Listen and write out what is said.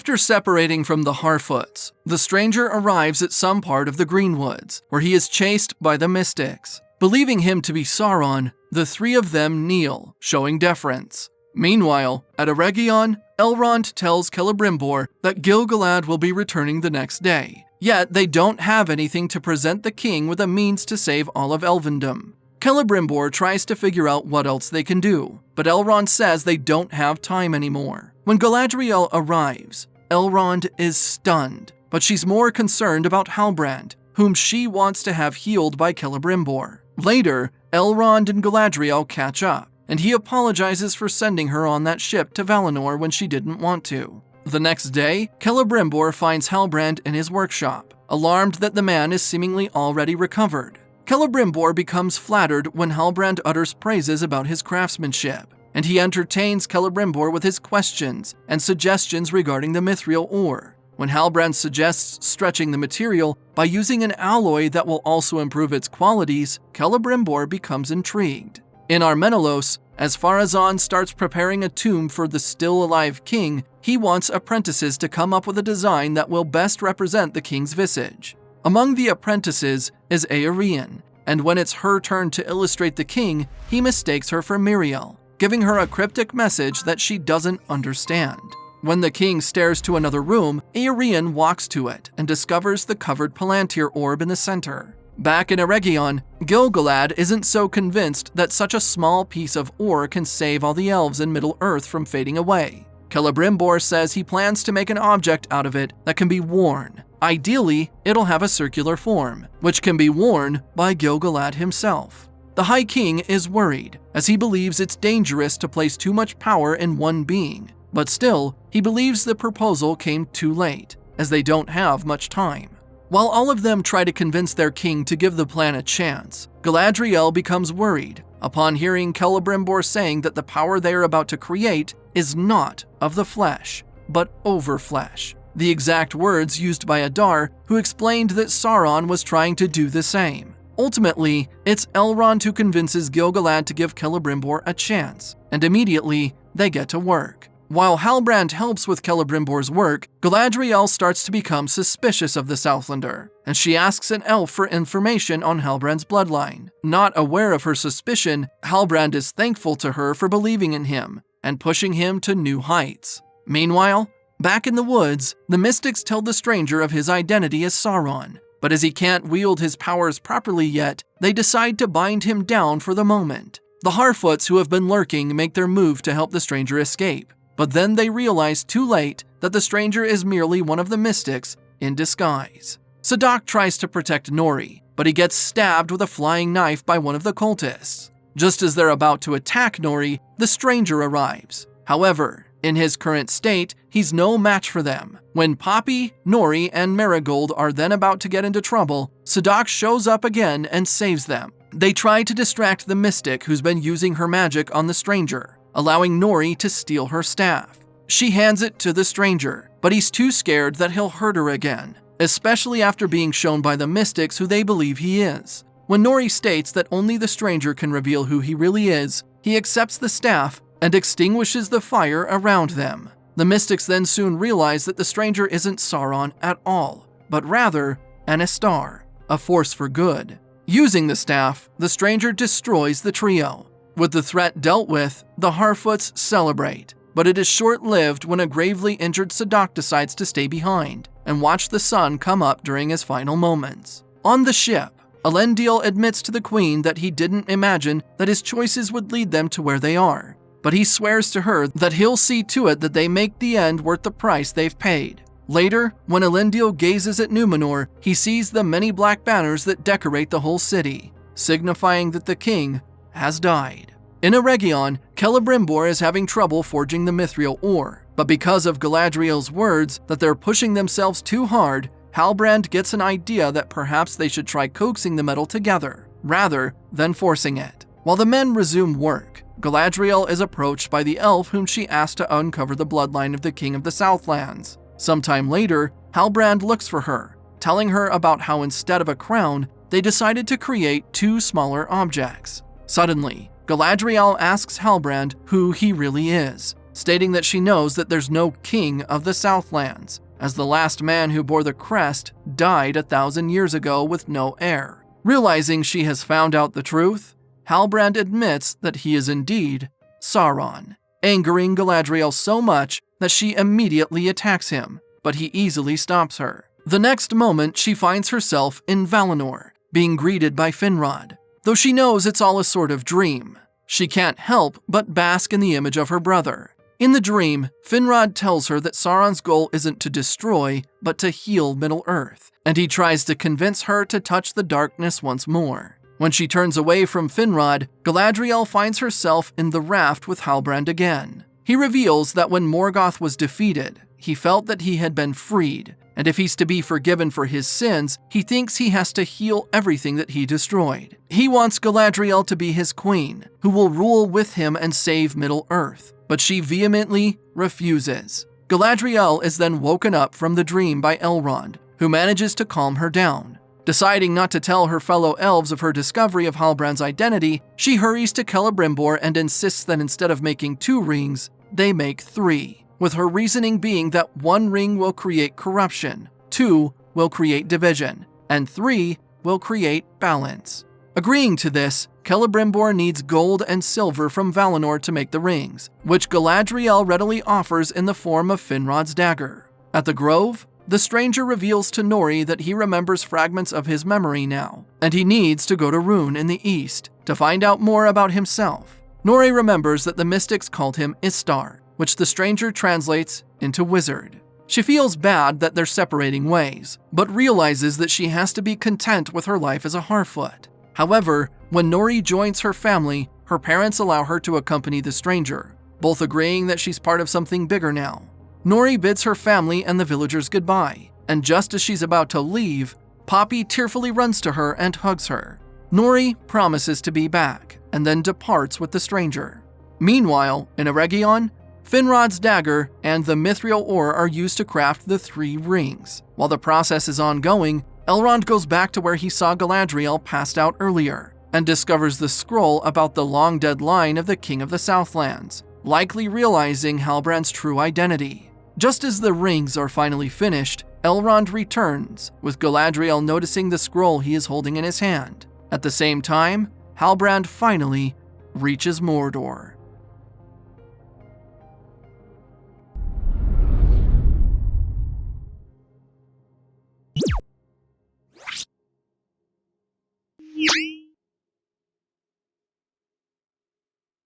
After separating from the Harfoots, the stranger arrives at some part of the Greenwoods, where he is chased by the Mystics. Believing him to be Sauron, the three of them kneel, showing deference. Meanwhile, at Eregion, Elrond tells Celebrimbor that 𝐄𝐩𝐤𝐬𝐬 will be returning the next day. Yet they don't have anything to present the king with a means to save all of Elvendom. Celebrimbor tries to figure out what else they can do, but Elrond says they don't have time anymore. When Galadriel arrives, Elrond is stunned, but she's more concerned about Halbrand, whom she wants to have healed by Celebrimbor. Later, Elrond and Galadriel catch up, and he apologizes for sending her on that ship to Valinor when she didn't want to. The next day, Celebrimbor finds Halbrand in his workshop, alarmed that the man is seemingly already recovered. Celebrimbor becomes flattered when Halbrand utters praises about his craftsmanship, and he entertains Celebrimbor with his questions and suggestions regarding the mithril ore. When Halbrand suggests stretching the material by using an alloy that will also improve its qualities, Celebrimbor becomes intrigued. In Armenelos, as Pharazôn starts preparing a tomb for the still-alive king, he wants apprentices to come up with a design that will best represent the king's visage. Among the apprentices is Eärien, and when it's her turn to illustrate the king, he mistakes her for Miriel, giving her a cryptic message that she doesn't understand. When the king stares to another room, Eärien walks to it and discovers the covered Palantir orb in the center. Back in Eregion, 𝐄𝐩𝐤𝐬𝐬 isn't so convinced that such a small piece of ore can save all the elves in Middle-earth from fading away. Celebrimbor says he plans to make an object out of it that can be worn. Ideally, it'll have a circular form, which can be worn by 𝐄𝐩𝐤𝐬𝐬 himself. The High King is worried, as he believes it's dangerous to place too much power in one being. But still, he believes the proposal came too late, as they don't have much time. While all of them try to convince their king to give the plan a chance, Galadriel becomes worried upon hearing Celebrimbor saying that the power they are about to create is not of the flesh, but over flesh. The exact words used by Adar, who explained that Sauron was trying to do the same. Ultimately, it's Elrond who convinces 𝐄𝐩𝐤𝐬𝐬𝐬 to give Celebrimbor a chance, and immediately they get to work. While Halbrand helps with Celebrimbor's work, Galadriel starts to become suspicious of the Southlander, and she asks an elf for information on Halbrand's bloodline. Not aware of her suspicion, Halbrand is thankful to her for believing in him and pushing him to new heights. Meanwhile, back in the woods, the Mystics tell the stranger of his identity as Sauron, but as he can't wield his powers properly yet, they decide to bind him down for the moment. The Harfoots who have been lurking make their move to help the stranger escape. But then they realize too late that the stranger is merely one of the Mystics in disguise. 𝐒𝐸𝐷 tries to protect Nori, but he gets stabbed with a flying knife by one of the cultists. Just as they're about to attack Nori, the stranger arrives. However, in his current state, he's no match for them. When Poppy, Nori, and Marigold are then about to get into trouble, 𝐒𝐸𝐷 shows up again and saves them. They try to distract the mystic who's been using her magic on the stranger, allowing Nori to steal her staff. She hands it to the stranger, but he's too scared that he'll hurt her again, especially after being shown by the Mystics who they believe he is. When Nori states that only the stranger can reveal who he really is, he accepts the staff and extinguishes the fire around them. The Mystics then soon realize that the stranger isn't Sauron at all, but rather an Istar, a force for good. Using the staff, the stranger destroys the trio. With the threat dealt with, the Harfoots celebrate, but it is short-lived when a gravely injured 𝐒𝐸𝐷 decides to stay behind and watch the sun come up during his final moments. On the ship, Elendil admits to the Queen that he didn't imagine that his choices would lead them to where they are, but he swears to her that he'll see to it that they make the end worth the price they've paid. Later, when Elendil gazes at Númenor, he sees the many black banners that decorate the whole city, signifying that the king has died. In Eregion, Celebrimbor is having trouble forging the mithril ore, but because of Galadriel's words that they're pushing themselves too hard, Halbrand gets an idea that perhaps they should try coaxing the metal together, rather than forcing it. While the men resume work, Galadriel is approached by the elf whom she asked to uncover the bloodline of the King of the Southlands. Sometime later, Halbrand looks for her, telling her about how instead of a crown, they decided to create two smaller objects. Suddenly, Galadriel asks Halbrand who he really is, stating that she knows that there's no king of the Southlands, as the last man who bore the crest died 1,000 years ago with no heir. Realizing she has found out the truth, Halbrand admits that he is indeed Sauron, angering Galadriel so much that she immediately attacks him, but he easily stops her. The next moment, she finds herself in Valinor, being greeted by Finrod. Though she knows it's all a sort of dream, she can't help but bask in the image of her brother. In the dream, Finrod tells her that Sauron's goal isn't to destroy, but to heal Middle-earth, and he tries to convince her to touch the darkness once more. When she turns away from Finrod, Galadriel finds herself in the raft with Halbrand again. He reveals that when Morgoth was defeated, he felt that he had been freed, and if he's to be forgiven for his sins, he thinks he has to heal everything that he destroyed. He wants Galadriel to be his queen, who will rule with him and save Middle-earth, but she vehemently refuses. Galadriel is then woken up from the dream by Elrond, who manages to calm her down. Deciding not to tell her fellow elves of her discovery of Halbrand's identity, she hurries to Celebrimbor and insists that instead of making 2 rings, they make 3, with her reasoning being that 1 ring will create corruption, 2 will create division, and 3 will create balance. Agreeing to this, Celebrimbor needs gold and silver from Valinor to make the rings, which Galadriel readily offers in the form of Finrod's dagger. At the grove, the stranger reveals to Nori that he remembers fragments of his memory now, and he needs to go to Rhûn in the east to find out more about himself. Nori remembers that the mystics called him Istar, which the stranger translates into wizard. She feels bad that they're separating ways, but realizes that she has to be content with her life as a Harfoot. However, when Nori joins her family, her parents allow her to accompany the stranger, both agreeing that she's part of something bigger now. Nori bids her family and the villagers goodbye, and just as she's about to leave, Poppy tearfully runs to her and hugs her. Nori promises to be back, and then departs with the stranger. Meanwhile, in Eregion, Finrod's dagger and the mithril ore are used to craft the 3 rings. While the process is ongoing, Elrond goes back to where he saw Galadriel passed out earlier, and discovers the scroll about the long-dead line of the King of the Southlands, likely realizing Halbrand's true identity. Just as the rings are finally finished, Elrond returns, with Galadriel noticing the scroll he is holding in his hand. At the same time, Halbrand finally reaches Mordor.